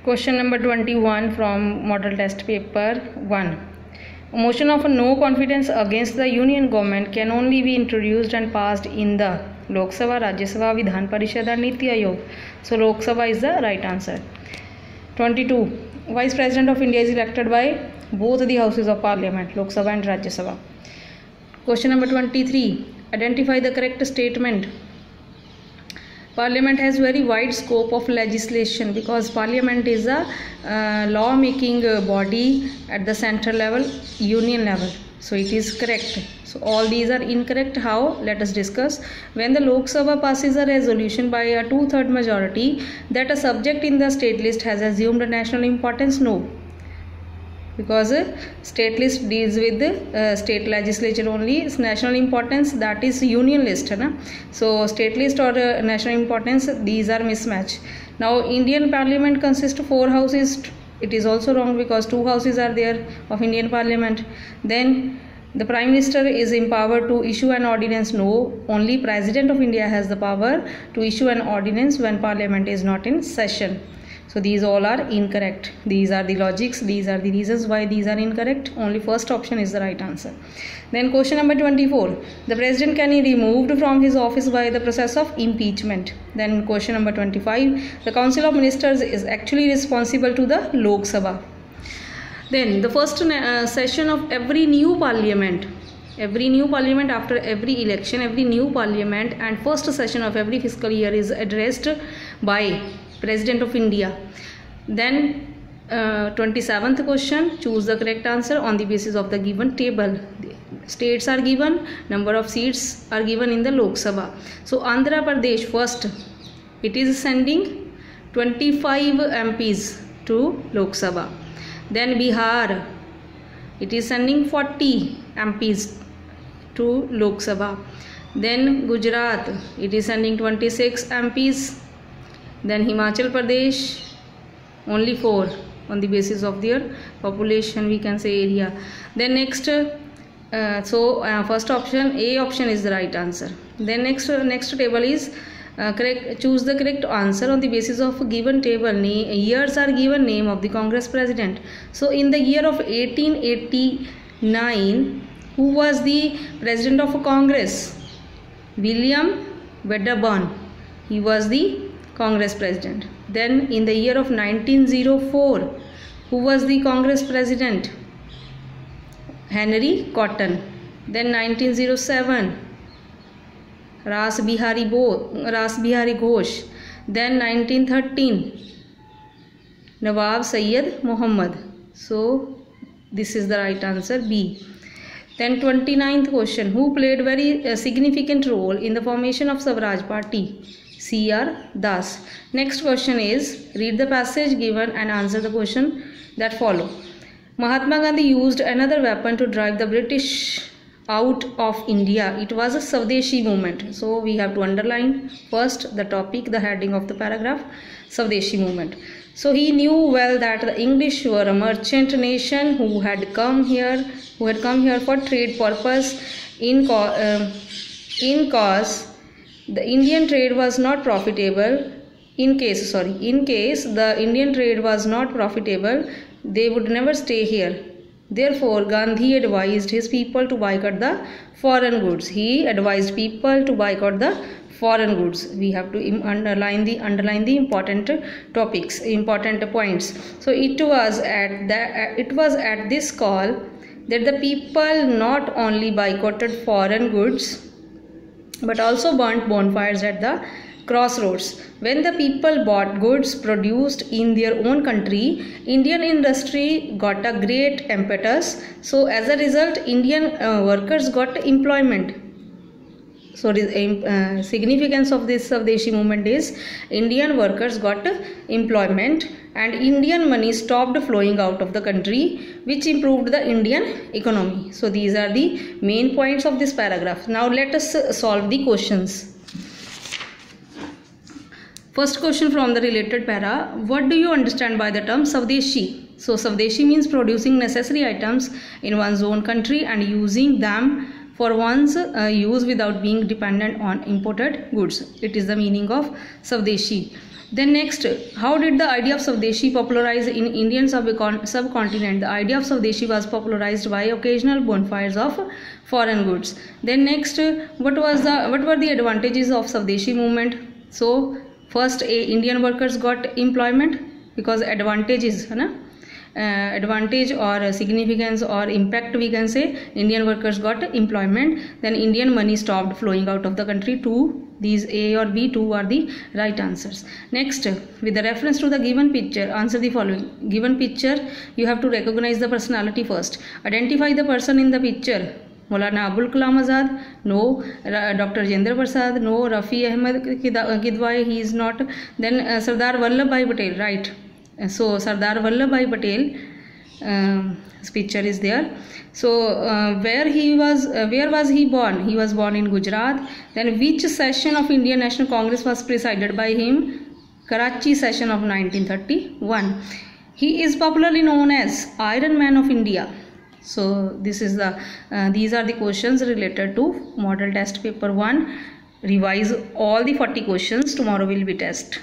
Question number 21 from model test paper 1. A motion of no confidence against the union government can only be introduced and passed in the Lok Sabha, Rajya Sabha, Vidhan Parishad and Niti Aayog. So Lok Sabha is the right answer. 22. Vice President of India is elected by both the houses of parliament, Lok Sabha and Rajya Sabha. Question number 23. Identify the correct statement. Parliament has very wide scope of legislation because Parliament is a law making body at the central level, union level. So it is correct. So all these are incorrect. How? Let us discuss. When the Lok Sabha passes a resolution by a 2/3 majority that a subject in the state list has assumed national importance, no. Because state list deals with state legislature only, it's national importance that is union list है ना. So state list or national importance, these are mismatch. Now Indian Parliament consists of 4 houses. It is also wrong because 2 houses are there of Indian Parliament. Then the Prime Minister is empowered to issue an ordinance. No, only President of India has the power to issue an ordinance when Parliament is not in session. So these all are incorrect. These are the logics. These are the reasons why these are incorrect. Only first option is the right answer. Then question number 24. The president can be removed from his office by the process of impeachment. Then question number 25. The Council of Ministers is actually responsible to the Lok Sabha. Then the first session of every new parliament. Every new parliament after every election, every new parliament and first session of every fiscal year is addressed by President of India. Then 27th question, choose the correct answer on the basis of the given table. States are given, number of seats are given in the Lok Sabha. So Andhra Pradesh first, it is sending 25 MPs to Lok Sabha. Then Bihar, it is sending 40 MPs to Lok Sabha. Then Gujarat, it is sending 26 MPs. Then Himachal Pradesh, only 4 on the basis of their population, we can say area. Then next, first option, A option is the right answer. Then next table is correct. Choose the correct answer on the basis of given table. Years are given, name of the Congress president. So in the year of 1889, who was the president of Congress? William Wedderburn. He was the Congress president. Then in the year of 1904, who was the Congress president? Henry Cotton. Then 1907, Ras Bihari Ghosh. Then 1913, Nawab Syed Muhammad. So this is the right answer, B. Then 29th question, who played very significant role in the formation of Swaraj Party? C.R. Das. Next question is, read the passage given and answer the question that follow. Mahatma Gandhi used another weapon to drive the British out of India. It was a Swadeshi movement. So we have to underline first the topic, the heading of the paragraph, Swadeshi movement. So he knew well that the English were a merchant nation who had come here for trade purpose in cause the Indian trade was not profitable. In case the Indian trade was not profitable, they would never stay here. Therefore, Gandhi advised his people to boycott the foreign goods. He advised people to boycott the foreign goods. We have to underline the important topics, important points. So it was at this call that the people not only boycotted foreign goods but also burnt bonfires at the crossroads. When the people bought goods produced in their own country, Indian industry got a great impetus. So as a result, Indian workers got employment. So the significance of this Swadeshi movement is Indian workers got employment and Indian money stopped flowing out of the country, which improved the Indian economy. So these are the main points of this paragraph. Now let us solve the questions. First question from the related para. What do you understand by the term Swadeshi? So Swadeshi means producing necessary items in one's own country and using them for one's use without being dependent on imported goods. It is the meaning of Swadeshi. Then next, how did the idea of Swadeshi popularize in Indian subcontinent? The idea of Swadeshi was popularized by occasional bonfires of foreign goods. Then next, what were the advantages of Swadeshi movement? So first, Indian workers got employment, because advantage is advantage or significance or impact, we can say Indian workers got employment. Then Indian money stopped flowing out of the country. These A or B, two are the right answers. Next, with the reference to the given picture, answer the following. Given picture, you have to recognize the personality first. Identify the person in the picture. Maulana Abul Kalam Azad, no. Dr. Rajendra Prasad, no. Rafi Ahmed Kidwai, he is not. Then Sardar Vallabhbhai Patel, right. So Sardar Vallabhbhai Patel, his picture is there. So where was he born? He was born in Gujarat. Then which session of Indian National Congress was presided by him? Karachi session of 1931. He is popularly known as Iron Man of India. So this is these are the questions related to model test paper 1. Revise all the 40 questions. Tomorrow will be test.